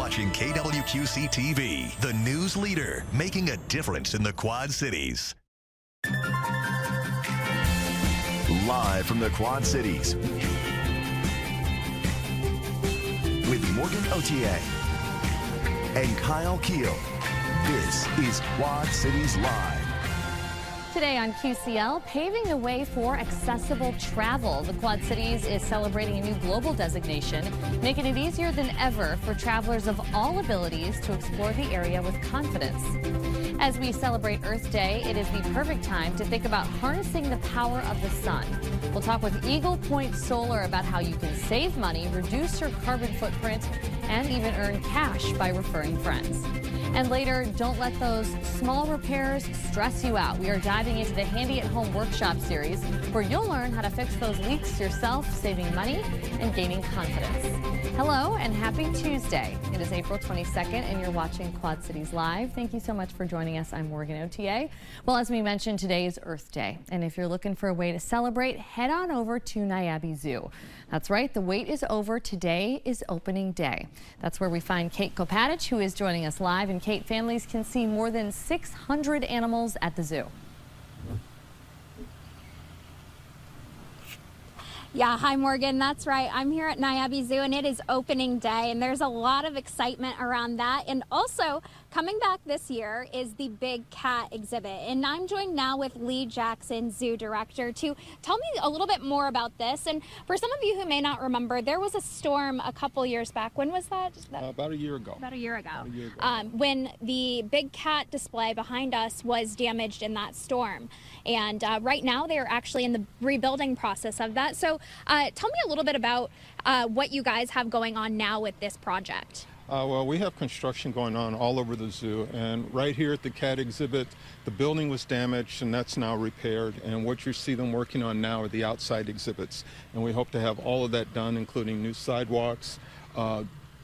watching KWQC TV, the news leader, making a difference in the Quad Cities. Live from the Quad Cities, with Morgan Otier and Kyle Keel, this is Quad Cities Live. Today on QCL, paving the way for accessible travel. The Quad Cities is celebrating a new global designation, making it easier than ever for travelers of all abilities to explore the area with confidence. As we celebrate Earth Day, it is the perfect time to think about harnessing the power of the sun. We'll talk with Eagle Point Solar about how you can save money, reduce your carbon footprint, and even earn cash by referring friends. And later, don't let those small repairs stress you out. We are diving into the Handy at Home workshop series, where you'll learn how to fix those leaks yourself, saving money and gaining confidence. Hello and happy Tuesday. It is April 22nd and you're watching Quad Cities Live. Thank you so much for joining us. I'm Morgan Otier. Well, as we mentioned, today is Earth Day. And if you're looking for a way to celebrate, head on over to Niabi Zoo. That's right, the wait is over. Today is opening day. That's where we find Kate Kopatich, who is joining us live. And Kate, families can see more than 600 animals at the zoo. Yeah, hi Morgan, that's right. I'm here at Niabi Zoo and it is opening day and there's a lot of excitement around that. And also coming back this year is the Big Cat exhibit. And I'm joined now with Lee Jackson, Zoo Director, to tell me a little bit more about this. And for some of you who may not remember, there was a storm a couple years back. When was that? About a year ago. About a year ago. When the Big Cat display behind us was damaged in that storm. And right now they are actually in the rebuilding process of that. So tell me a little bit about what you guys have going on now with this project. Well, we have construction going on all over the zoo, and right here at the cat exhibit, the building was damaged and that's now repaired, and what you see them working on now are the outside exhibits, and we hope to have all of that done, including new sidewalks,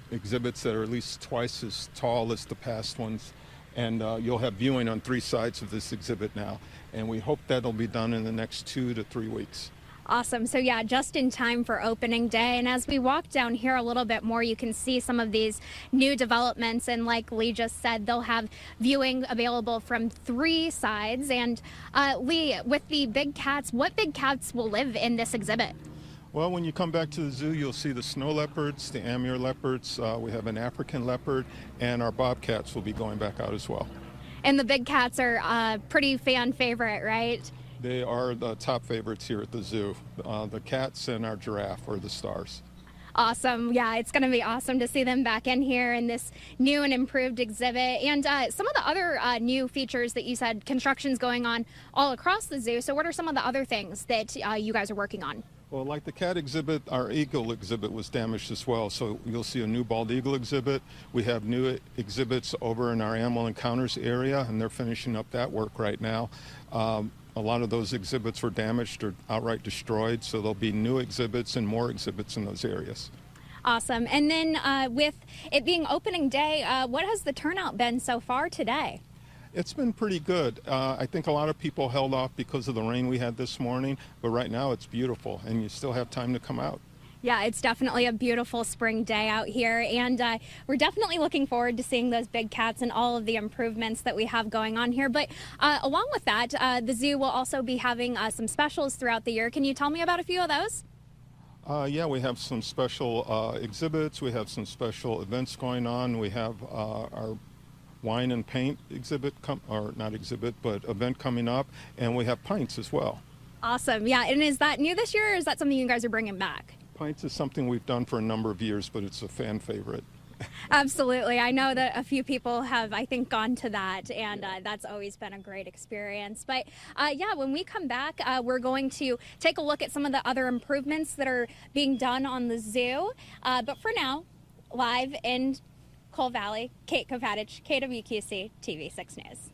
exhibits that are at least twice as tall as the past ones, and you'll have viewing on 3 sides of this exhibit now, and we hope that'll be done in the next 2 to 3 weeks. Awesome. So yeah, just in time for opening day. And as we walk down here a little bit more, you can see some of these new developments. And like Lee just said, they'll have viewing available from 3 sides. And Lee, with the big cats, what big cats will live in this exhibit? Well, when you come back to the zoo, you'll see the snow leopards, the Amur leopards, we have an African leopard, and our bobcats will be going back out as well. And the big cats are pretty fan favorite, right? They are the top favorites here at the zoo. The cats and our giraffe are the stars. Awesome. Yeah, it's going to be awesome to see them back in here in this new and improved exhibit. And some of the other new features that you said, construction's going on all across the zoo. So what are some of the other things that you guys are working on? Well, like the cat exhibit, our eagle exhibit was damaged as well. So you'll see a new bald eagle exhibit. We have new exhibits over in our animal encounters area, and they're finishing up that work right now. A lot of those exhibits were damaged or outright destroyed, so there'll be new exhibits and more exhibits in those areas. Awesome. And then with it being opening day, what has the turnout been so far today? It's been pretty good. I think a lot of people held off because of the rain we had this morning, but right now it's beautiful and you still have time to come out. Yeah, it's definitely a beautiful spring day out here, and we're definitely looking forward to seeing those big cats and all of the improvements that we have going on here. But along with that, the zoo will also be having some specials throughout the year. Can you tell me about a few of those? Yeah, we have some special exhibits. We have some special events going on. We have our wine and paint exhibit, event coming up, and we have pints as well. Awesome. Yeah, and is that new this year, or is that something you guys are bringing back? Pints is something we've done for a number of years, but it's a fan favorite. Absolutely. I know that a few people have, I think, gone to that, and that's always been a great experience. But yeah, when we come back, we're going to take a look at some of the other improvements that are being done on the zoo. But for now, live in Coal Valley, Kate Kopatich, KWQC TV 6 News.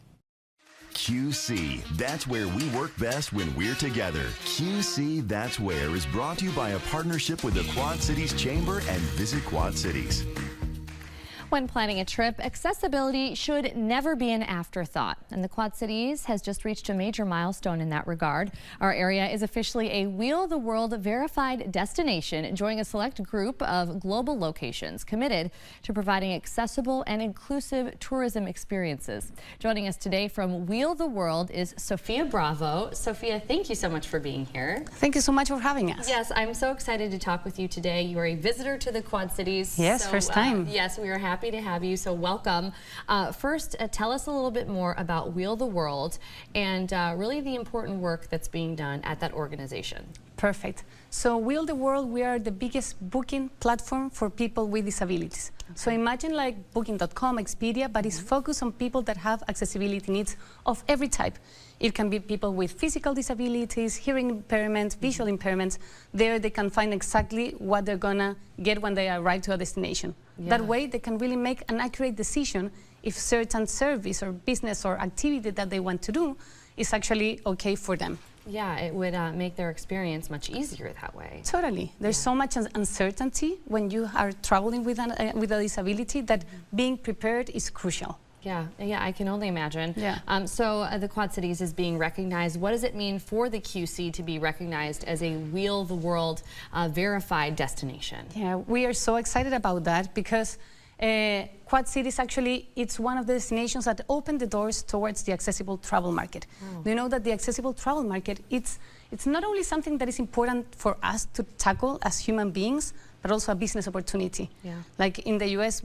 QC, that's where we work best when we're together. QC, that's where is brought to you by a partnership with the Quad Cities Chamber and Visit Quad Cities. When planning a trip, accessibility should never be an afterthought, and the Quad Cities has just reached a major milestone in that regard. Our area is officially a Wheel the World verified destination, joining a select group of global locations committed to providing accessible and inclusive tourism experiences. Joining us today from Wheel the World is Sophia Bravo. Sophia, thank you so much for being here. Thank you so much for having us. Yes, I'm so excited to talk with you today. You are a visitor to the Quad Cities. Yes, first time. Yes, we are happy to have you, so welcome. First, tell us a little bit more about Wheel the World and really the important work that's being done at that organization. Perfect. So Wheel the World, we are the biggest booking platform for people with disabilities. Okay. So imagine like Booking.com, Expedia, but it's focused on people that have accessibility needs of every type. It can be people with physical disabilities, hearing impairments, visual impairments. There they can find exactly what they're gonna get when they arrive to a destination. Yeah. That way they can really make an accurate decision if certain service or business or activity that they want to do is actually okay for them. Yeah, it would make their experience much easier that way. Totally. There's so much uncertainty when you are traveling with a disability that being prepared is crucial. Yeah, I can only imagine. Yeah. So the Quad Cities is being recognized. What does it mean for the QC to be recognized as a Wheel the World verified destination? Yeah, we are so excited about that because Quad Cities actually, it's one of the destinations that opened the doors towards the accessible travel market. Oh. Do you know that the accessible travel market, it's not only something that is important for us to tackle as human beings, but also a business opportunity. Yeah. Like in the US,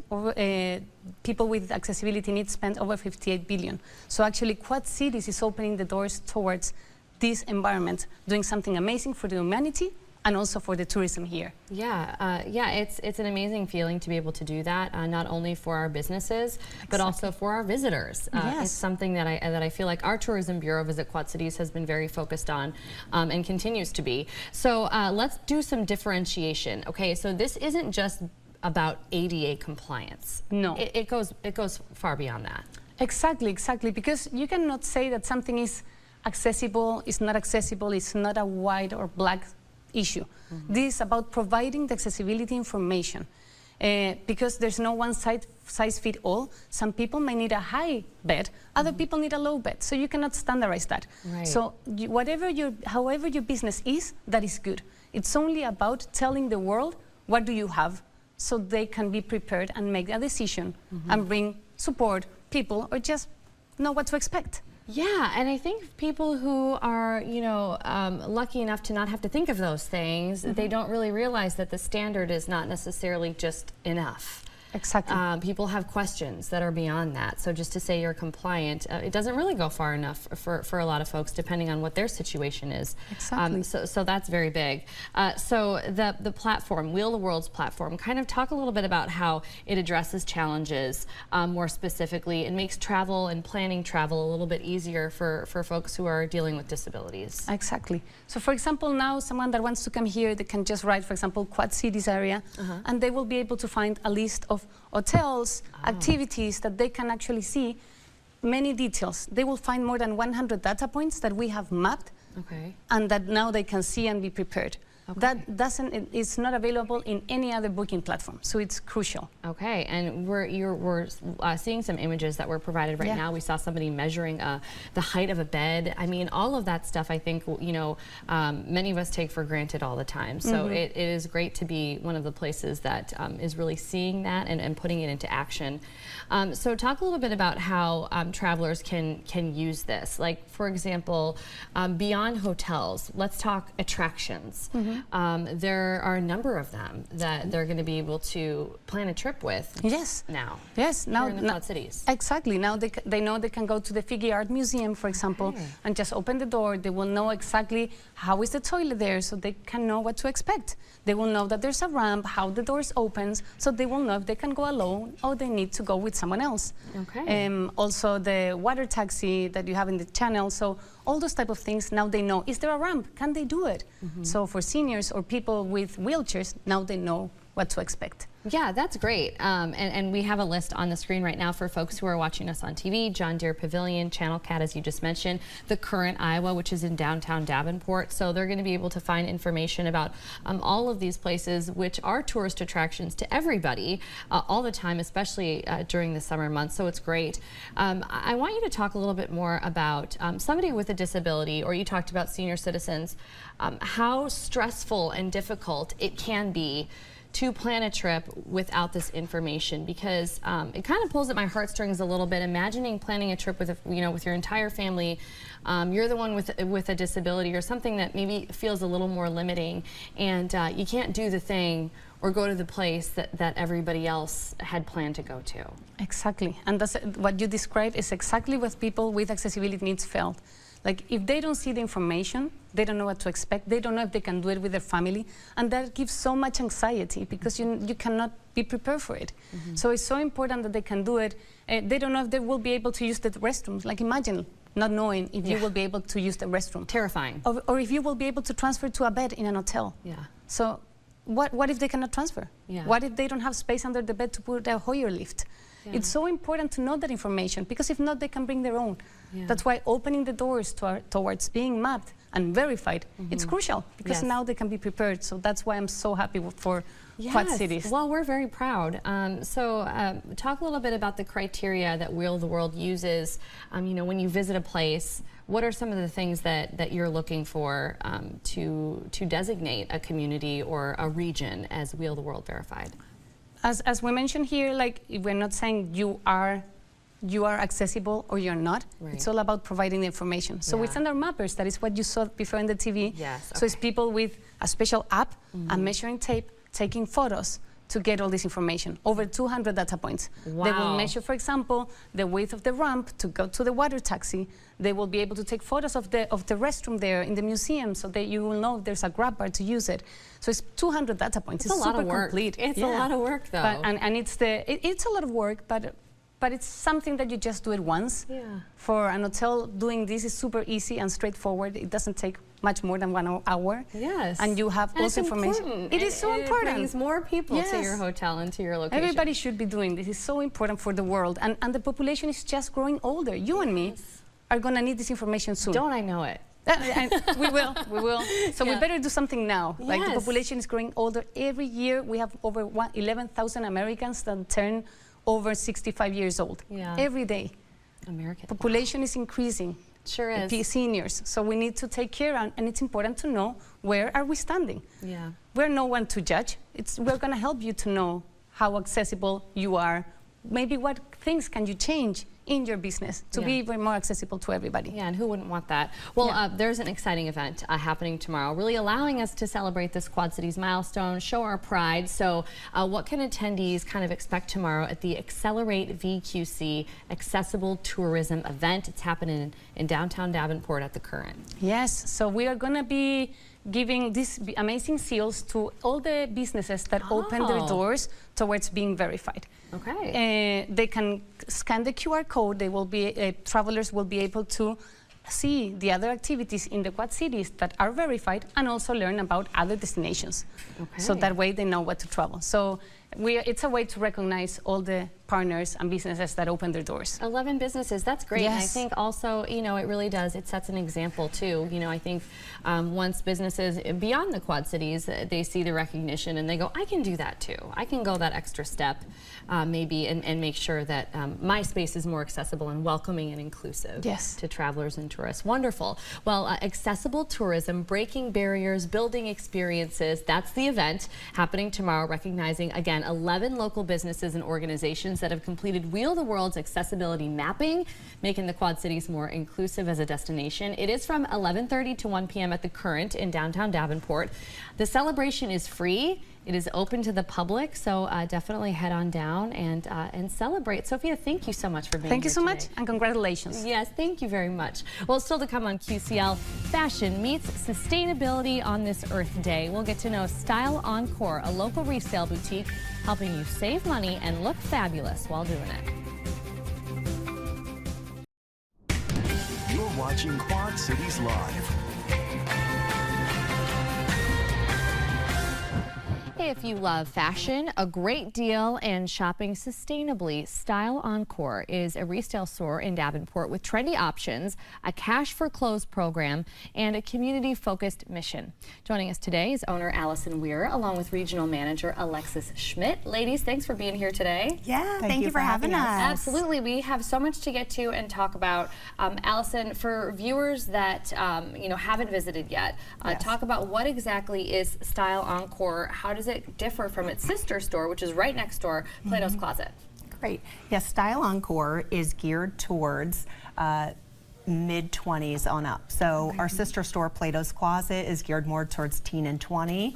people with accessibility needs spend over 58 billion. So actually Quad Cities is opening the doors towards this environment, doing something amazing for the humanity and also for the tourism here. Yeah, it's an amazing feeling to be able to do that, not only for our businesses, but also for our visitors. Yes. It's something that I feel like our Tourism Bureau Visit Quad Cities has been very focused on and continues to be. So let's do some differentiation. Okay, so this isn't just about ADA compliance. No. It goes far beyond that. Exactly, because you cannot say that something is accessible, it's not accessible, it's not a white or black issue. This is about providing the accessibility information because there's no one size fit all. Some people may need a high bed, other people need a low bed, so you cannot standardize that. Right. So however your business is, that is good. It's only about telling the world what do you have so they can be prepared and make a decision and bring support, people, or just know what to expect. Yeah, and I think people who are, lucky enough to not have to think of those things, they don't really realize that the standard is not necessarily just enough. Exactly. People have questions that are beyond that. So just to say you're compliant, it doesn't really go far enough for a lot of folks, depending on what their situation is. Exactly. So that's very big. So the platform, Wheel the World's platform, kind of talk a little bit about how it addresses challenges more specifically and makes travel and planning travel a little bit easier for folks who are dealing with disabilities. Exactly. So for example, now someone that wants to come here, they can just write, for example, Quad Cities area, and they will be able to find a list of hotels, activities that they can actually see, many details. They will find more than 100 data points that we have mapped, and that now they can see and be prepared. Okay. It's not available in any other booking platform, so it's crucial. Okay, and we're seeing some images that were provided right now. We saw somebody measuring the height of a bed. I mean, all of that stuff, I think, many of us take for granted all the time. So it is great to be one of the places that is really seeing that and putting it into action. So talk a little bit about how travelers can use this. Like, for example, beyond hotels, let's talk attractions. There are a number of them that they're going to be able to plan a trip with. Yes. Now. Yes. Now in the Quad Cities. Exactly. Now they know they can go to the Figge Art Museum, for example, and just open the door. They will know exactly how is the toilet there, so they can know what to expect. They will know that there's a ramp, how the doors opens, so they will know if they can go alone or they need to go with someone else. Okay. Also the water taxi that you have in the channel. So all those type of things, now they know, is there a ramp? Can they do it? So for seniors or people with wheelchairs, now they know what to expect. Yeah, that's great. And we have a list on the screen right now for folks who are watching us on TV. John Deere Pavilion, Channel Cat, as you just mentioned, The Current, Iowa, which is in downtown Davenport. So they're going to be able to find information about all of these places, which are tourist attractions to everybody all the time, especially during the summer months. So it's great. I want you to talk a little bit more about somebody with a disability, or you talked about senior citizens, how stressful and difficult it can be to plan a trip without this information, because it kind of pulls at my heartstrings a little bit. Imagining planning a trip with with your entire family. You're the one with a disability or something that maybe feels a little more limiting, and you can't do the thing or go to the place that everybody else had planned to go to. Exactly, and that's what you described is exactly what people with accessibility needs felt. Like, if they don't see the information, they don't know what to expect, they don't know if they can do it with their family, and that gives so much anxiety because you cannot be prepared for it. So it's so important that they can do it. They don't know if they will be able to use the restrooms. Like, imagine not knowing if you will be able to use the restroom. Terrifying. Or if you will be able to transfer to a bed in an hotel. Yeah. So what if they cannot transfer? Yeah. What if they don't have space under the bed to put a Hoyer lift? Yeah. It's so important to know that information, because if not, they can bring their own. Yeah. That's why opening the doors towards being mapped and verified, it's crucial, because Yes. now they can be prepared. So that's why I'm so happy for Quad Cities. Well, we're very proud. Talk a little bit about the criteria that Wheel the World uses. When you visit a place, what are some of the things that you're looking for to designate a community or a region as Wheel the World verified? As we mentioned here, like, we're not saying you are accessible or you're not. Right. It's all about providing the information. So we Yeah. send our mappers. That is what you saw before on the TV. Yes, So it's okay. people with a special app, a measuring tape, taking photos to get all this information. Over 200 data points. They will Wow. measure, for example, the width of the ramp to go to the water taxi. They will be able to take photos of the restroom there in the museum, so that you will know if there's a grab bar to use it. So it's 200 data points. It's a lot super of work. complete. It's a lot of work, though. And it's a lot of work, but it's something that you just do it once. Yeah. For an hotel, doing this is super easy and straightforward. It doesn't take much more than 1 hour. Yes. And you have And all it's the information. important. It is so important. It brings more people to Yes. your hotel and to your location. Everybody should be doing this. It's so important for the world. And the population is just growing older. You and me are going to need this information soon. Don't I know it? And we will. So we Yeah. better do something now. Like, the Yes. population is growing older. Every year we have over 11,000 Americans that turn over 65 years old. Yeah. Every day. American. Population is increasing. Sure is. Seniors. So we need to take care, and it's important to know where are we standing. Yeah. We're no one to judge. We're going to help you to know how accessible you are. Maybe what things can you change in your business to Yeah. be even more accessible to everybody. Yeah, and who wouldn't want that? Well, Yeah. there's an exciting event happening tomorrow, really allowing us to celebrate this Quad Cities milestone, show our pride. So what can attendees kind of expect tomorrow at the Accelerate VQC Accessible Tourism event? It's happening in downtown Davenport at the Current. Yes, so we are going to be giving these amazing seals to all the businesses that open their Oh. doors towards being verified. Okay. They can scan the QR code. They will be travelers will be able to see the other activities in the Quad Cities that are verified, and also learn about other destinations. So Okay. that way they know what to travel. So it's a way to recognize all the partners and businesses that open their doors. 11 businesses, that's great. And I Yes. think also, it really does, it sets an example too. I think once businesses beyond the Quad Cities, they see the recognition and they go, I can do that too. I can go that extra step maybe and make sure that my space is more accessible and welcoming and inclusive Yes. to travelers and tourists. Wonderful. Well, accessible tourism, breaking barriers, building experiences, that's the event happening tomorrow, recognizing, again, 11 local businesses and organizations that have completed Wheel the World's accessibility mapping, making the Quad Cities more inclusive as a destination. It is from 11:30 to 1 p.m. at the Current in downtown Davenport. The celebration is free. It is open to the public, so definitely head on down and celebrate. Sophia, thank you so much for being Thank you here so today. much, and congratulations. Yes, thank you very much. Well, still to come on QCL, fashion meets sustainability on this Earth Day. We'll get to know Style Encore, a local resale boutique helping you save money and look fabulous while doing it. You're watching Quad Cities Live. If you love fashion, a great deal, and shopping sustainably, Style Encore is a resale store in Davenport with trendy options, a cash for clothes program, and a community-focused mission. Joining us today is owner Allison Weir, along with regional manager Alexis Schmidt. Ladies, thanks for being here today. Yeah, thank you for having us. Absolutely. We have so much to get to and talk about. Allison, for viewers that haven't visited yet, talk about what exactly is Style Encore. How does it differ from its sister store, which is right next door, Plato's Closet? Great. Yes, Style Encore is geared towards mid-20s on up. So our sister store, Plato's Closet, is geared more towards teen and 20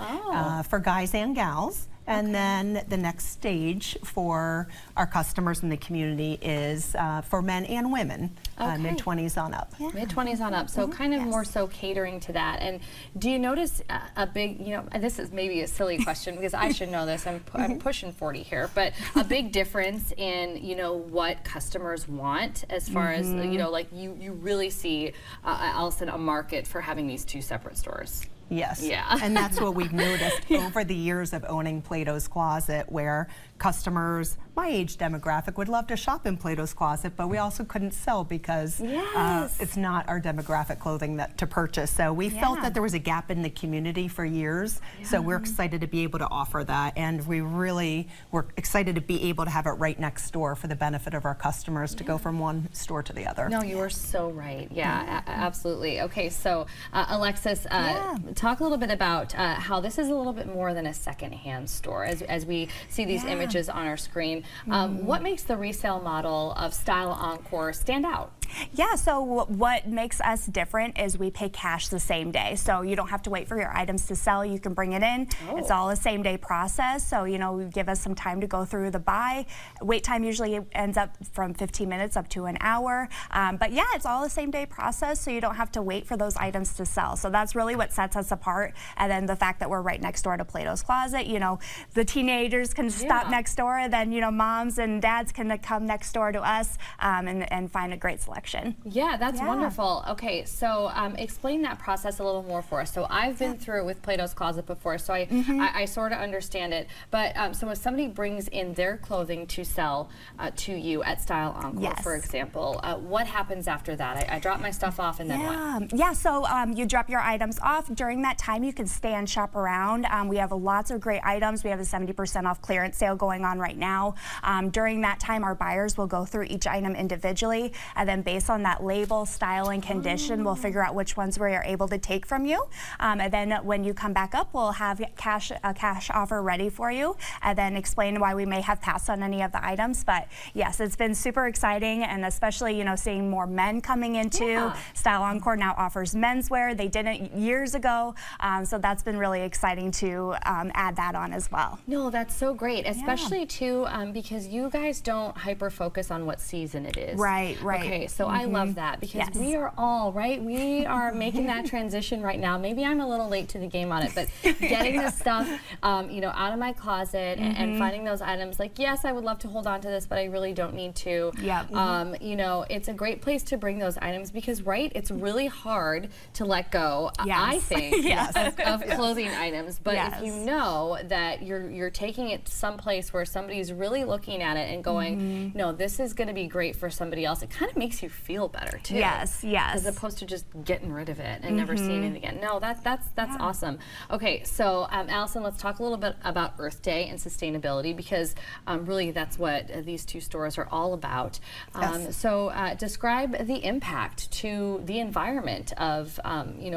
for guys and gals. And then the next stage for our customers in the community is for men and women, mid-20s on up. Yeah. Mid-20s on up, so kind of more so catering to that. And do you notice a big, and this is maybe a silly question because I should know this, I'm pushing 40 here, but a big difference in, what customers want as far as, like you really see, Allison, a market for having these two separate stores. Yes. Yeah. And that's what we've noticed over the years of owning Plato's Closet, where customers, my age demographic, would love to shop in Plato's Closet, but we also couldn't sell because it's not our demographic clothing to purchase. So we felt that there was a gap in the community for years. So we're excited to be able to offer that. And we really were excited to be able to have it right next door for the benefit of our customers to go from one store to the other. No, you are so right. Yeah, absolutely. Okay, so Alexis, talk a little bit about how this is a little bit more than a secondhand store as we see these images on our screen. What makes the resale model of Style Encore stand out? Yeah, so what makes us different is we pay cash the same day. So you don't have to wait for your items to sell. You can bring it in. It's all a same day process. So, we give us some time to go through the buy. Wait time usually ends up from 15 minutes up to an hour. But yeah, it's all a same day process. So you don't have to wait for those items to sell. So that's really what sets us apart. And then the fact that we're right next door to Plato's Closet, the teenagers can stop next door, and then, moms and dads can come next door to us and find a great selection. Yeah, that's wonderful. Okay, so explain that process a little more for us. So I've been through it with Plato's Closet before, so I sort of understand it. But so if somebody brings in their clothing to sell to you at Style Encore, for example, what happens after that? I drop my stuff off and then what? Yeah, so you drop your items off. During that time, you can stay and shop around. We have lots of great items. We have a 70% off clearance sale going on right now. During that time, our buyers will go through each item individually, and then based on that label, style, and condition, we'll figure out which ones we are able to take from you. And then when you come back up, we'll have a cash offer ready for you, and then explain why we may have passed on any of the items. But yes, it's been super exciting, and especially seeing more men coming into Style Encore now offers menswear. They didn't years ago, so that's been really exciting to add that on as well. No, that's so great, especially too because you guys don't hyper focus on what season it is. Right. Okay, so I love that because we are all, we are making that transition right now. Maybe I'm a little late to the game on it, but getting this stuff, out of my closet and finding those items like, yes, I would love to hold on to this, but I really don't need to. It's a great place to bring those items because, it's really hard to let go, I think, of clothing items. But if you know that you're taking it someplace where somebody's really looking at it and going, no, this is going to be great for somebody else, it kind of makes you feel better too. Yes. As opposed to just getting rid of it and never seeing it again. No, that's awesome. Okay, so Allison, let's talk a little bit about Earth Day and sustainability because really that's what these two stores are all about. So describe the impact to the environment of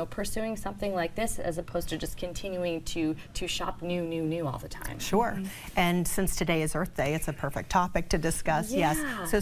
pursuing something like this as opposed to just continuing to shop new all the time. Sure. And since today is Earth Day, it's a perfect topic to discuss. Yes.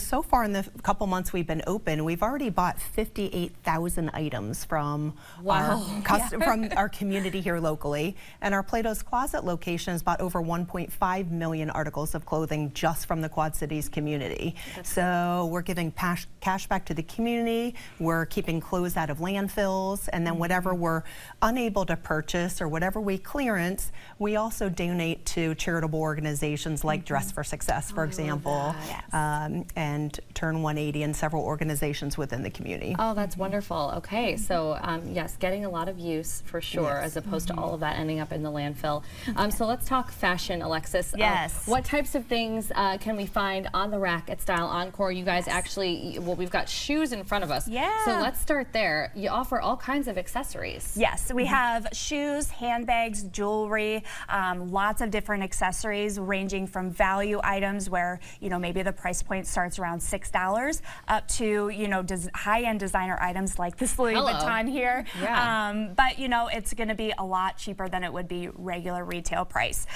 So far in the couple months we've been open, we've already bought 58,000 items from from our community here locally. And our Plato's Closet location has bought over 1.5 million articles of clothing just from the Quad Cities community. So we're giving cash back to the community. We're keeping clothes out of landfills. And then whatever we're unable to purchase or whatever we clearance, we also donate to charitable organizations like Dress for Success, for example, and Turn 180 and several organizations organizations within the community. Oh, that's wonderful. Okay, so yes, getting a lot of use for sure, as opposed to all of that ending up in the landfill. So let's talk fashion, Alexis. Yes. What types of things can we find on the rack at Style Encore? You guys actually, well, we've got shoes in front of us. Yeah. So let's start there. You offer all kinds of accessories. Yes, we have shoes, handbags, jewelry, lots of different accessories ranging from value items where, you know, maybe the price point starts around $6 up to, you know, high-end designer items like this Louis Vuitton here. Yeah. But, you know, it's going to be a lot cheaper than it would be regular retail price.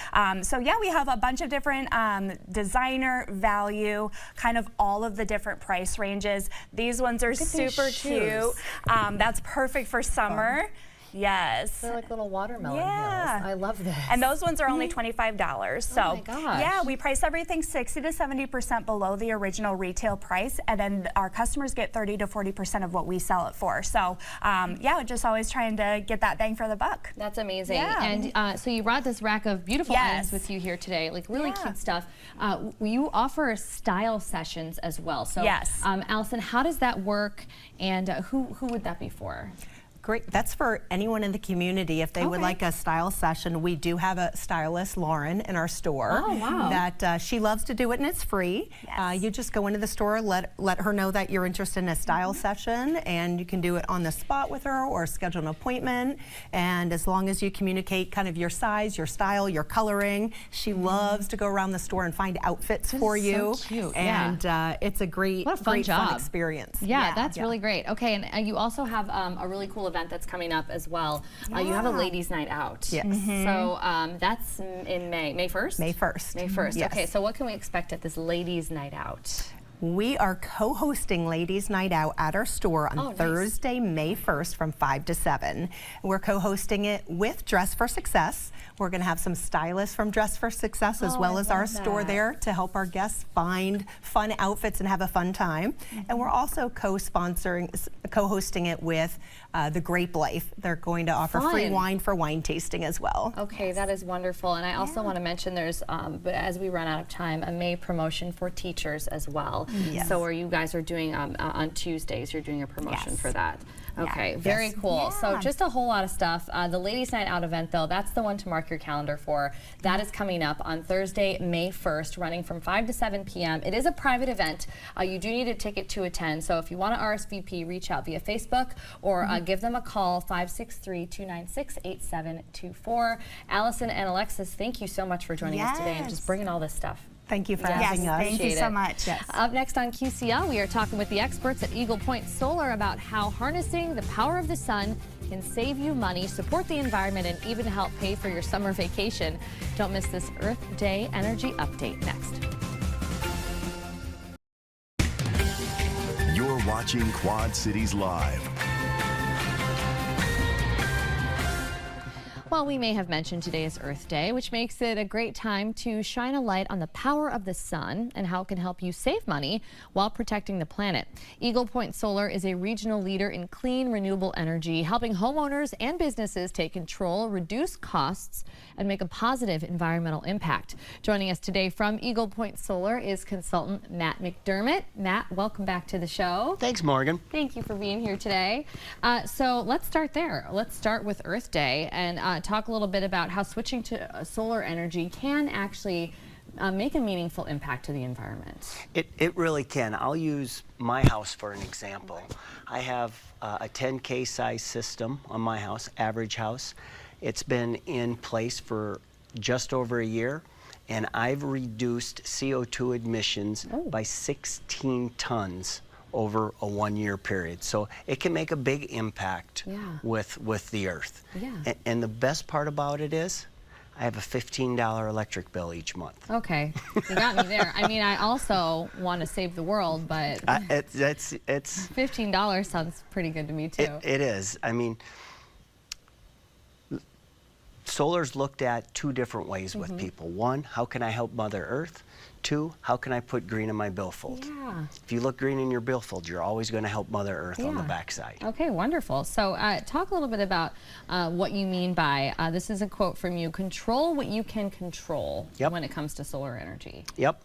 So, yeah, we have a bunch of different designer, value, kind of all of the different price ranges. These ones are super cute. That's perfect for summer. Yes. They're like little watermelon Yeah. hills. I love this. And those ones are only $25. So, oh my gosh. yeah, we price everything 60 to 70% below the original retail price, and then our customers get 30 to 40% of what we sell it for. So, yeah, we're just always trying to get that bang for the buck. That's amazing. Yeah. And so you brought this rack of beautiful items with you here today, like really cute stuff. You offer style sessions as well. So, yes. Allison, how does that work, and who would that be for? Great. That's for anyone in the community. If they would like a style session, we do have a stylist, Lauren, in our store. Oh, wow. That she loves to do it, and it's free. Yes. You just go into the store, let her know that you're interested in a style session, and you can do it on the spot with her or schedule an appointment. And as long as you communicate kind of your size, your style, your coloring, she loves to go around the store and find outfits for you. So cute. And it's a great, What a fun job. fun experience. Yeah, that's really great. Okay, and you also have a really cool event that's coming up as well. You have a ladies' night out. Yes. So that's in May 1st? May 1st. May 1st. Yes. Okay, so what can we expect at this ladies' night out? We are co-hosting Ladies Night Out at our store on Thursday, May 1st from 5 to 7. We're co-hosting it with Dress for Success. We're going to have some stylists from Dress for Success as well as our store there to help our guests find fun outfits and have a fun time. And we're also co-hosting it with The Grape Life. They're going to offer free wine for wine tasting as well. Okay, that is wonderful. And I also want to mention there's, but as we run out of time, a May promotion for teachers as well. Yes. So where you guys are doing on Tuesdays, you're doing a promotion for that. Okay, very Yes. cool. So just a whole lot of stuff. The Ladies Night Out event, though, that's the one to mark your calendar for. That is coming up on Thursday, May 1st, running from 5 to 7 p.m. It is a private event. You do need a ticket to attend. So if you want to RSVP, reach out via Facebook or give them a call, 563-296-8724. Allison and Alexis, thank you so much for joining us today and just bringing all this stuff. Thank you for having us. Thank you so much. Yes. Up next on QCL, we are talking with the experts at Eagle Point Solar about how harnessing the power of the sun can save you money, support the environment, and even help pay for your summer vacation. Don't miss this Earth Day Energy Update next. You're watching Quad Cities Live. Well, we may have mentioned today is Earth Day, which makes it a great time to shine a light on the power of the sun and how it can help you save money while protecting the planet. Eagle Point Solar is a regional leader in clean, renewable energy, helping homeowners and businesses take control, reduce costs, and make a positive environmental impact. Joining us today from Eagle Point Solar is consultant Matt McDermott. Matt, welcome back to the show. Thanks, Morgan. Thank you for being here today. So let's start there. Let's start with Earth Day and talk a little bit about how switching to solar energy can actually make a meaningful impact to the environment. It really can. I'll use my house for an example. I have a 10K size system on my house, average house. It's been in place for just over a year, and I've reduced CO2 emissions by 16 tons over a 1-year period. So it can make a big impact with the earth. Yeah. And the best part about it is I have a $15 electric bill each month. Okay, you got me there. I mean, I also want to save the world, but It's $15 sounds pretty good to me too. It is. I mean, solar's looked at two different ways with people. One, how can I help Mother Earth? Two, how can I put green in my billfold? Yeah. If you look green in your billfold, you're always going to help Mother Earth on the backside. Okay, wonderful. So talk a little bit about what you mean by, this is a quote from you, control what you can control when it comes to solar energy. Yep.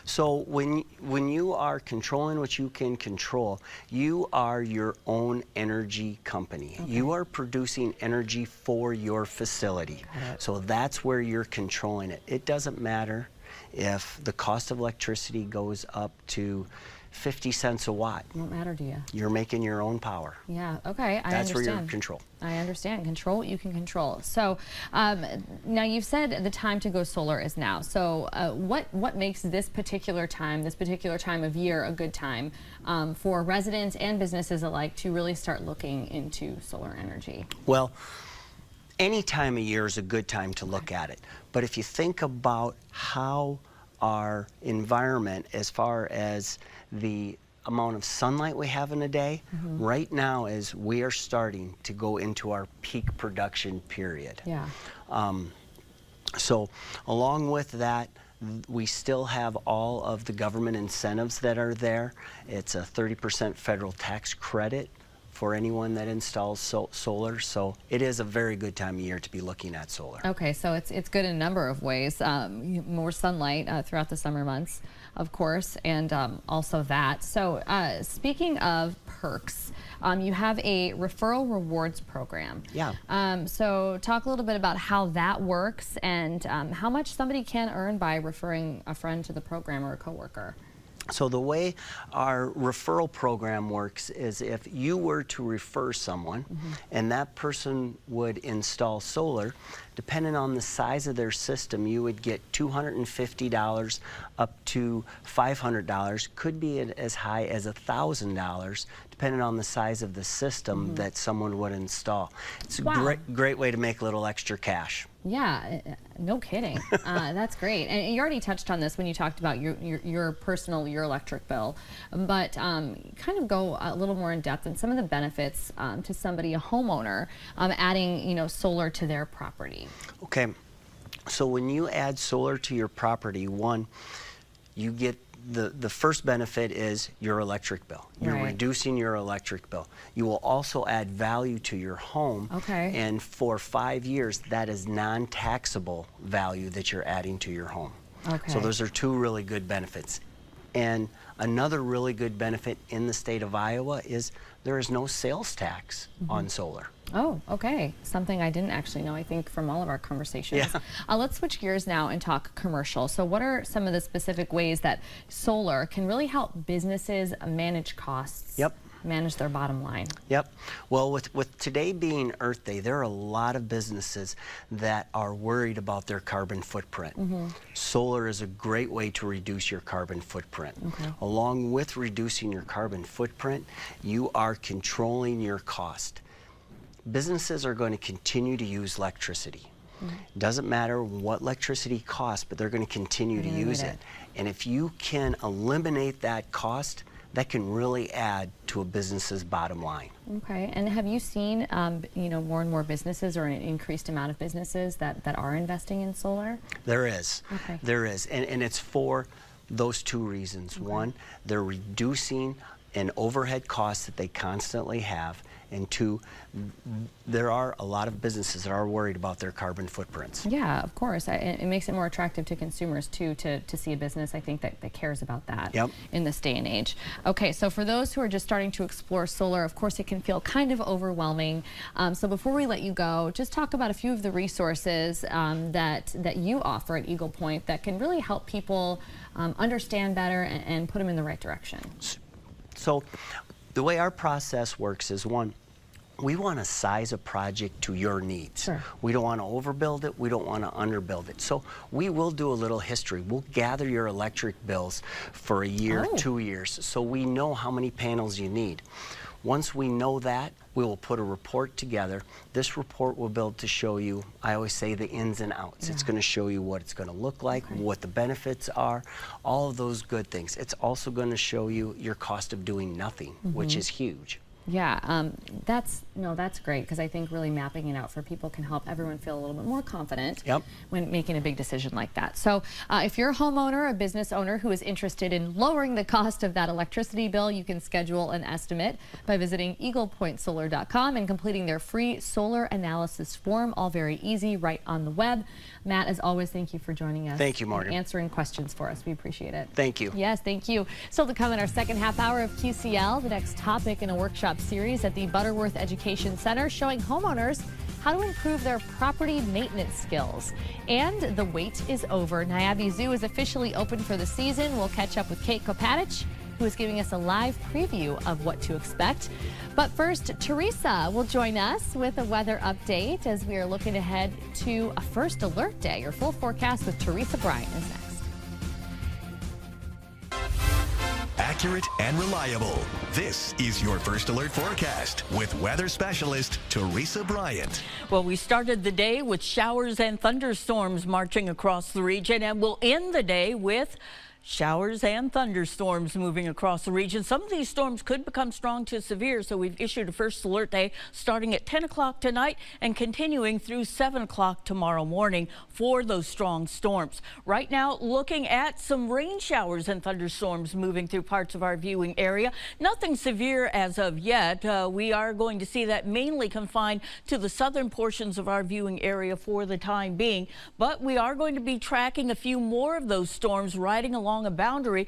So when you are controlling what you can control, you are your own energy company. You are producing energy for your facility. So that's where you're controlling it. It doesn't matter if the cost of electricity goes up to 50 cents a watt. Won't matter to you. You're making your own power. Yeah, okay, I That's understand. where you're in control. I understand. Control what you can control. So now you've said the time to go solar is now. So what makes this particular time of year a good time for residents and businesses alike to really start looking into solar energy? Well, any time of year is a good time to look at it. But if you think about how our environment, as far as the amount of sunlight we have in a day, right now is we are starting to go into our peak production period. Yeah. So along with that, we still have all of the government incentives that are there. It's a 30% federal tax credit for anyone that installs solar. So it is a very good time of year to be looking at solar. Okay, so it's good in a number of ways. More sunlight throughout the summer months, of course, and also that. So speaking of perks, you have a referral rewards program. Yeah. So talk a little bit about how that works and how much somebody can earn by referring a friend to the program or a coworker. So the way our referral program works is if you were to refer someone and that person would install solar, depending on the size of their system, you would get $250 up to $500, could be as high as $1,000, depending on the size of the system that someone would install. It's a great way to make a little extra cash. Yeah, no kidding. That's great. And you already touched on this when you talked about your electric bill, but kind of go a little more in depth in some of the benefits to somebody, a homeowner, adding solar to their property. Okay, so when you add solar to your property, one, you get the first benefit is your electric bill. You're reducing your electric bill. You will also add value to your home. Okay. And for 5 years, that is non-taxable value that you're adding to your home. Okay. So those are two really good benefits. And another really good benefit in the state of Iowa is there is no sales tax on solar. Oh, okay. Something I didn't actually know, I think, from all of our conversations. Yeah. Let's switch gears now and talk commercial. So what are some of the specific ways that solar can really help businesses manage costs, manage their bottom line? Yep. Well, with today being Earth Day, there are a lot of businesses that are worried about their carbon footprint. Solar is a great way to reduce your carbon footprint. Along with reducing your carbon footprint, you are controlling your cost. Businesses are going to continue to use electricity. Doesn't matter what electricity costs, but they're going to continue to use it. And if you can eliminate that cost, that can really add to a business's bottom line. Okay, and have you seen more and more businesses or an increased amount of businesses that are investing in solar? There is. Okay. There is, and it's for those two reasons. One, they're reducing an overhead cost that they constantly have, and two, there are a lot of businesses that are worried about their carbon footprints. Yeah, of course. It makes it more attractive to consumers, too, to see a business, I think, that cares about that in this day and age. Okay, so for those who are just starting to explore solar, of course, it can feel kind of overwhelming. So before we let you go, just talk about a few of the resources that you offer at Eagle Point that can really help people understand better and put them in the right direction. So the way our process works is, one, we want to size a project to your needs. Sure. We don't want to overbuild it. We don't want to underbuild it. So we will do a little history. We'll gather your electric bills for a year, 2 years, so we know how many panels you need. Once we know that, we will put a report together. This report will be able to show you, I always say, the ins and outs. It's going to show you what it's going to look like, what the benefits are, all of those good things. It's also going to show you your cost of doing nothing, which is huge. Yeah, that's No, that's great, because I think really mapping it out for people can help everyone feel a little bit more confident when making a big decision like that. So if you're a homeowner, a business owner who is interested in lowering the cost of that electricity bill, you can schedule an estimate by visiting eaglepointsolar.com and completing their free solar analysis form, all very easy right on the web. Matt, as always, thank you for joining us. Thank you, Morgan. And answering questions for us. We appreciate it. Thank you. Yes, thank you. Still to come in our second half hour of QCL, the next topic in a workshop series at the Butterworth Education Center showing homeowners how to improve their property maintenance skills. And the wait is over. Niabi Zoo is officially open for the season. We'll catch up with Kate Kopatich, who is giving us a live preview of what to expect. But first, Teresa will join us with a weather update as we are looking ahead to a first alert day. Your full forecast with Teresa Bryant is next. Accurate and reliable. This is your First Alert forecast with weather specialist Teresa Bryant. Well, we started the day with showers and thunderstorms marching across the region, and we'll end the day with showers and thunderstorms moving across the region. Some of these storms could become strong to severe, so we've issued a first alert day starting at 10 o'clock tonight and continuing through 7 o'clock tomorrow morning for those strong storms. Right now, looking at some rain showers and thunderstorms moving through parts of our viewing area. Nothing severe as of yet. We are going to see that mainly confined to the southern portions of our viewing area for the time being, but we are going to be tracking a few more of those storms riding along a boundary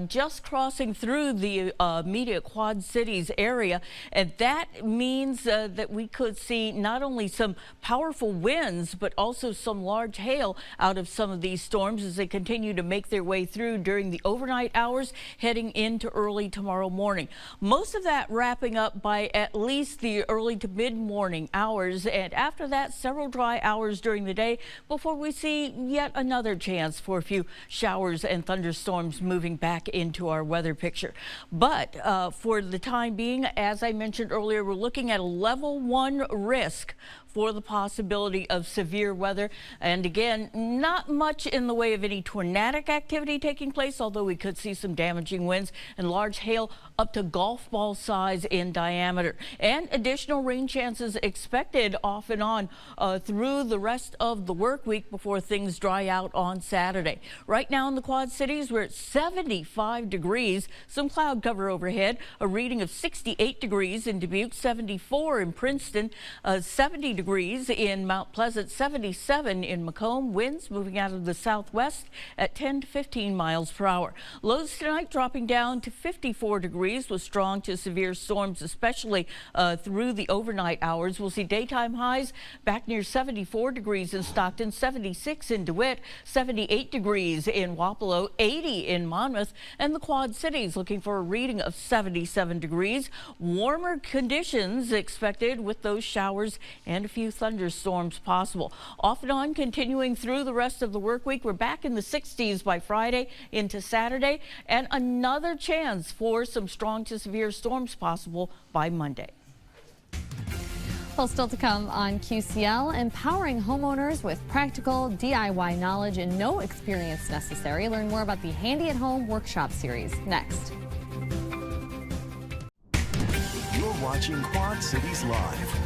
just crossing through the immediate Quad Cities area, and that means that we could see not only some powerful winds but also some large hail out of some of these storms as they continue to make their way through during the overnight hours heading into early tomorrow morning. Most of that wrapping up by at least the early to mid-morning hours, and after that several dry hours during the day before we see yet another chance for a few showers and thunderstorms moving back into our weather picture. But for the time being, as I mentioned earlier, we're looking at a level 1 risk for the possibility of severe weather. And again, not much in the way of any tornadic activity taking place, although we could see some damaging winds and large hail up to golf ball size in diameter. And additional rain chances expected off and on through the rest of the work week before things dry out on Saturday. Right now in the Quad Cities, we're at 75 degrees, some cloud cover overhead, a reading of 68 degrees in Dubuque, 74 in Princeton, 70 degrees in Mount Pleasant, 77 in Macomb. Winds moving out of the southwest at 10 to 15 miles per hour. Lows tonight dropping down to 54 degrees with strong to severe storms, especially through the overnight hours. We'll see daytime highs back near 74 degrees in Stockton, 76 in DeWitt, 78 degrees in Wapello, 80 in Monmouth, and the Quad Cities looking for a reading of 77 degrees. Warmer conditions expected with those showers and a few thunderstorms possible. Off and on continuing through the rest of the work week. We're back in the 60s by Friday into Saturday, and another chance for some strong to severe storms possible by Monday. Well, still to come on QCL, empowering homeowners with practical DIY knowledge and no experience necessary. Learn more about the Handy at Home workshop series next. You're watching Quad Cities Live.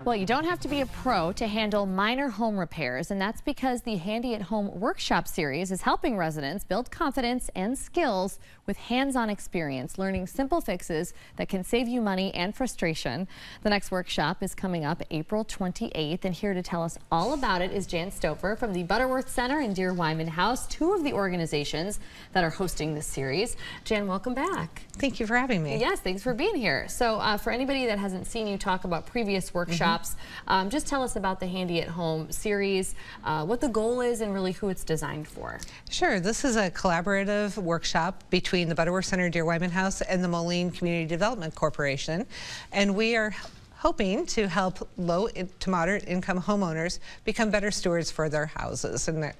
Well, you don't have to be a pro to handle minor home repairs, and that's because the Handy at Home workshop series is helping residents build confidence and skills with hands-on experience, learning simple fixes that can save you money and frustration. The next workshop is coming up April 28th, and here to tell us all about it is Jan Stouffer from the Butterworth Center and Dear Wyman House, two of the organizations that are hosting this series. Jan, welcome back. Thank you for having me. Yes, thanks for being here. So for anybody that hasn't seen you talk about previous workshops, just tell us about the Handy at Home series, what the goal is, and really who it's designed for. Sure. This is a collaborative workshop between the Butterworth Center, Dear Wyman House, and the Moline Community Development Corporation, and we are hoping to help low to moderate income homeowners become better stewards for their houses. And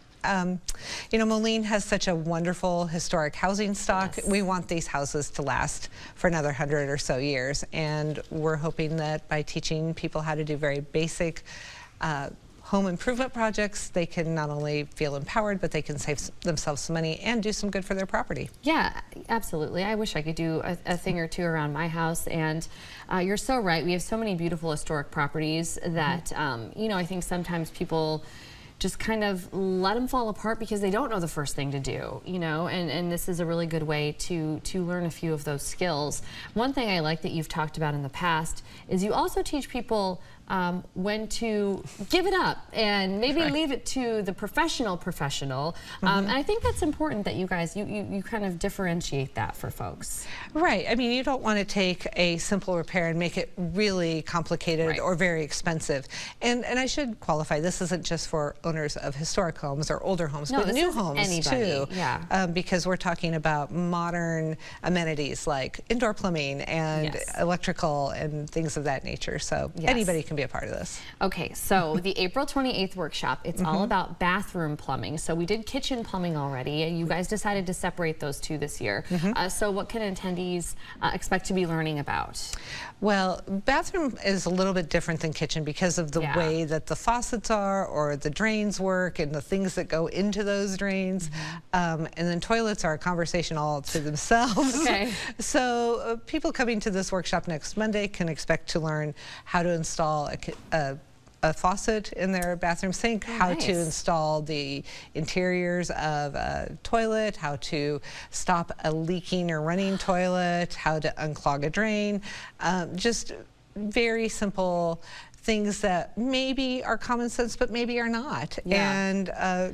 you know, Moline has such a wonderful historic housing stock. Yes. We want these houses to last for another 100 or so years, and we're hoping that by teaching people how to do very basic home improvement projects, they can not only feel empowered, but they can save themselves some money and do some good for their property. Yeah, absolutely. I wish I could do a thing or two around my house. And you're so right. We have so many beautiful historic properties that, you know, I think sometimes people just kind of let them fall apart because they don't know the first thing to do, you know, and this is a really good way to learn a few of those skills. One thing I like that you've talked about in the past is you also teach people when to give it up and maybe leave it to the professional. And I think that's important that you guys, you kind of differentiate that for folks. Right. I mean, you don't want to take a simple repair and make it really complicated or very expensive. And I should qualify, this isn't just for owners of historic homes or older homes, but new homes too. Yeah. Because we're talking about modern amenities like indoor plumbing and electrical and things of that nature. So anybody can be a part of this. Okay, so the April 28th workshop, it's all about bathroom plumbing. So we did kitchen plumbing already, and you guys decided to separate those two this year. So what can attendees expect to be learning about? Well, bathroom is a little bit different than kitchen because of the way that the faucets are or the drains work and the things that go into those drains. And then toilets are a conversation all to themselves. So people coming to this workshop next Monday can expect to learn how to install a faucet in their bathroom sink, how to install the interiors of a toilet, how to stop a leaking or running toilet, how to unclog a drain, just very simple things that maybe are common sense, but maybe are not, and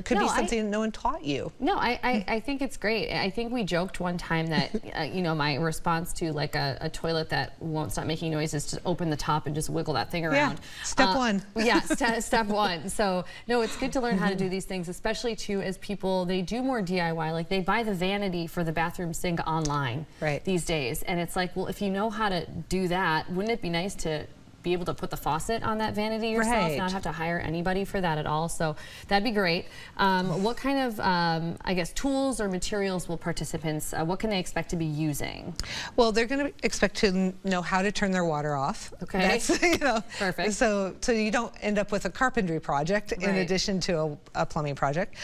could be something that no one taught you. No, I think it's great. I think we joked one time that, you know, my response to like a toilet that won't stop making noise is to open the top and just wiggle that thing around. Step one. Step one. So, no, it's good to learn how to do these things, especially too as people, they do more DIY, like they buy the vanity for the bathroom sink online these days. And it's like, well, if you know how to do that, wouldn't it be nice to be able to put the faucet on that vanity yourself, not have to hire anybody for that at all. So that'd be great. What kind of, I guess, tools or materials will participants, what can they expect to be using? Well, they're going to expect to know how to turn their water off. That's, you know, perfect. So you don't end up with a carpentry project in addition to a plumbing project.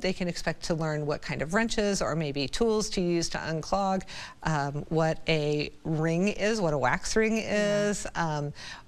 They can expect to learn what kind of wrenches or maybe tools to use to unclog, what a ring is, what a wax ring is,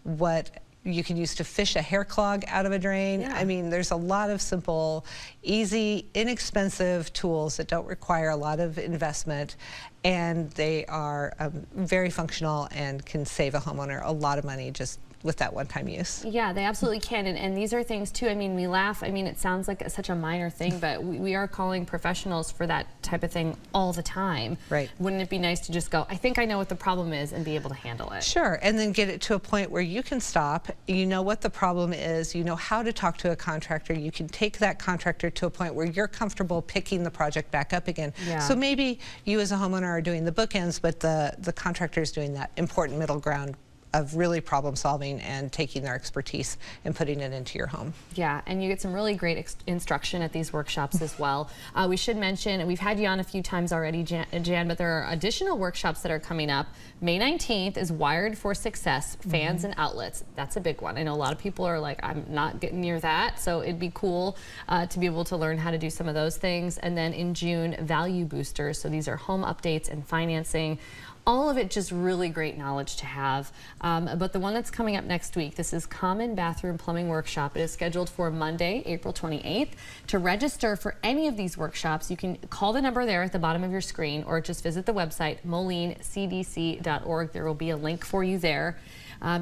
what you can use to fish a hair clog out of a drain. I mean, there's a lot of simple, easy, inexpensive tools that don't require a lot of investment, and they are very functional and can save a homeowner a lot of money just with that one-time use. Yeah, they absolutely can, and these are things too. I mean, we laugh. I mean, it sounds like such a minor thing, but we are calling professionals for that type of thing all the time. Wouldn't it be nice to just go, I think I know what the problem is, and be able to handle it? Sure, and then get it to a point where you can stop, you know what the problem is, you know how to talk to a contractor, you can take that contractor to a point where you're comfortable picking the project back up again. So maybe you as a homeowner are doing the bookends, but the contractor is doing that important middle ground of really problem solving and taking their expertise and putting it into your home. Yeah, and you get some really great instruction at these workshops as well. We should mention, we've had you on a few times already, Jan, but there are additional workshops that are coming up. May 19th is Wired for Success, Fans and Outlets. That's a big one. I know a lot of people are like, I'm not getting near that, so it'd be cool to be able to learn how to do some of those things. And then in June, Value Boosters. So these are home updates and financing. All of it just really great knowledge to have. But the one that's coming up next week, this is Common Bathroom Plumbing Workshop. It is scheduled for Monday, April 28th. To register for any of these workshops, you can call the number there at the bottom of your screen or just visit the website, molinecdc.org. There will be a link for you there.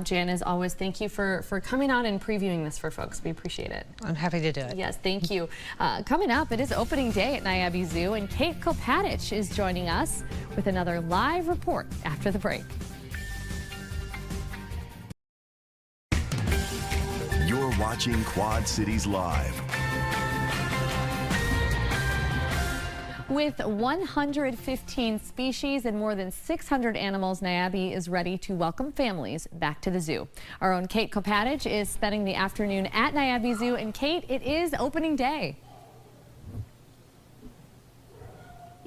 Jan, as always, thank you for coming on and previewing this for folks. We appreciate it. I'm happy to do it. Yes, thank you. Coming up, it is opening day at Niabi Zoo, and Kate Kopatich is joining us with another live report after the break. You're watching Quad Cities Live. With 115 species and more than 600 animals, Niabi is ready to welcome families back to the zoo. Our own Kate Kopatich is spending the afternoon at Niabi Zoo. And Kate, it is opening day.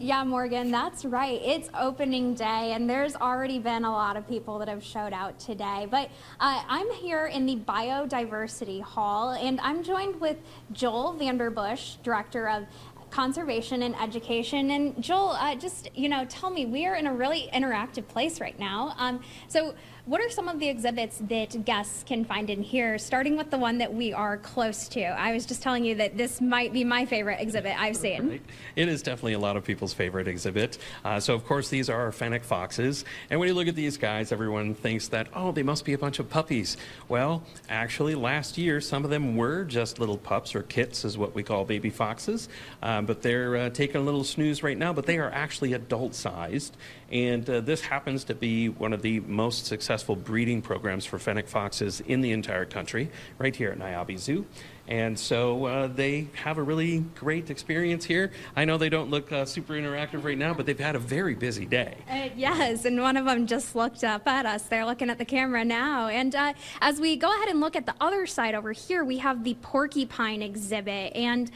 Yeah, Morgan, that's right. It's opening day, and there's already been a lot of people that have showed out today. But I'm here in the Biodiversity Hall, and I'm joined with Joel Vanderbush, Director of Conservation and Education. And Joel, just, tell me, we are in a really interactive place right now. So what are some of the exhibits that guests can find in here, starting with the one that we are close to? I was just telling you that this might be my favorite exhibit I've seen. Right. It is definitely a lot of people's favorite exhibit. So of course these are our fennec foxes. And when you look at these guys, everyone thinks that, oh, they must be a bunch of puppies. Well, actually last year, some of them were just little pups, or kits is what we call baby foxes. But they're taking a little snooze right now, but they are actually adult sized. And this happens to be one of the most successful breeding programs for fennec foxes in the entire country, right here at Niabi Zoo. And so they have a really great experience here. I know they don't look super interactive right now, but they've had a very busy day. Yes, and one of them just looked up at us. They're looking at the camera now. And as we go ahead and look at the other side over here, we have the porcupine exhibit. And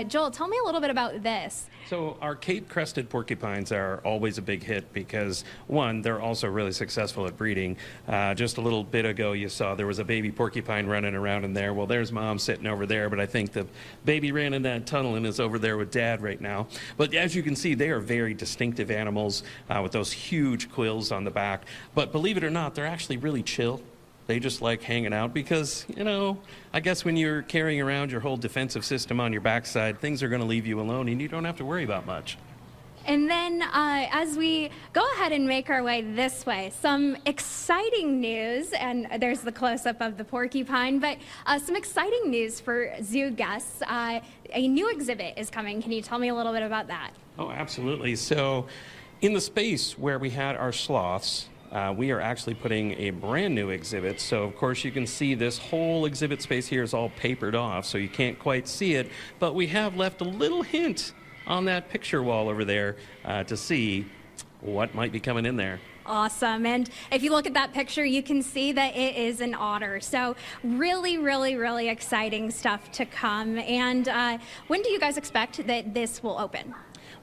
Joel, tell me a little bit about this. So our Cape-crested porcupines are always a big hit because, one, they're also really successful at breeding. Just a little bit ago, you saw there was a baby porcupine running around in there. Well, there's mom sitting over there, but I think the baby ran in that tunnel and is over there with dad right now. But as you can see, they are very distinctive animals with those huge quills on the back. But believe it or not, they're actually really chill. They just like hanging out because, I guess when you're carrying around your whole defensive system on your backside, things are going to leave you alone and you don't have to worry about much. And then as we go ahead and make our way this way, some exciting news, and there's the close-up of the porcupine, but some exciting news for zoo guests. A new exhibit is coming. Can you tell me a little bit about that? Oh, absolutely. So in the space where we had our sloths, we are actually putting a brand new exhibit. So of course you can see this whole exhibit space here is all papered off, so you can't quite see it, but we have left a little hint on that picture wall over there to see what might be coming in there. Awesome. And if you look at that picture, you can see that it is an otter. So really, really, really exciting stuff to come. And when do you guys expect that this will open?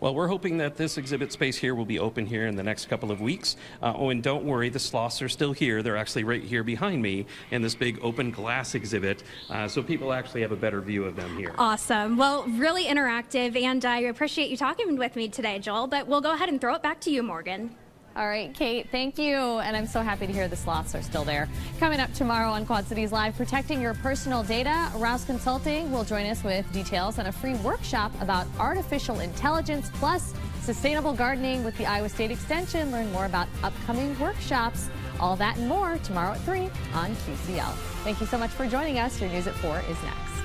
Well, we're hoping that this exhibit space here will be open here in the next couple of weeks. And don't worry, the sloths are still here. They're actually right here behind me in this big open glass exhibit. So people actually have a better view of them here. Awesome. Well, really interactive. And I appreciate you talking with me today, Joel. But we'll go ahead and throw it back to you, Morgan. All right, Kate, thank you. And I'm so happy to hear the sloths are still there. Coming up tomorrow on Quad Cities Live, protecting your personal data, Rouse Consulting will join us with details on a free workshop about artificial intelligence, plus sustainable gardening with the Iowa State Extension. Learn more about upcoming workshops. All that and more tomorrow at 3 on QCL. Thank you so much for joining us. Your News at 4 is next.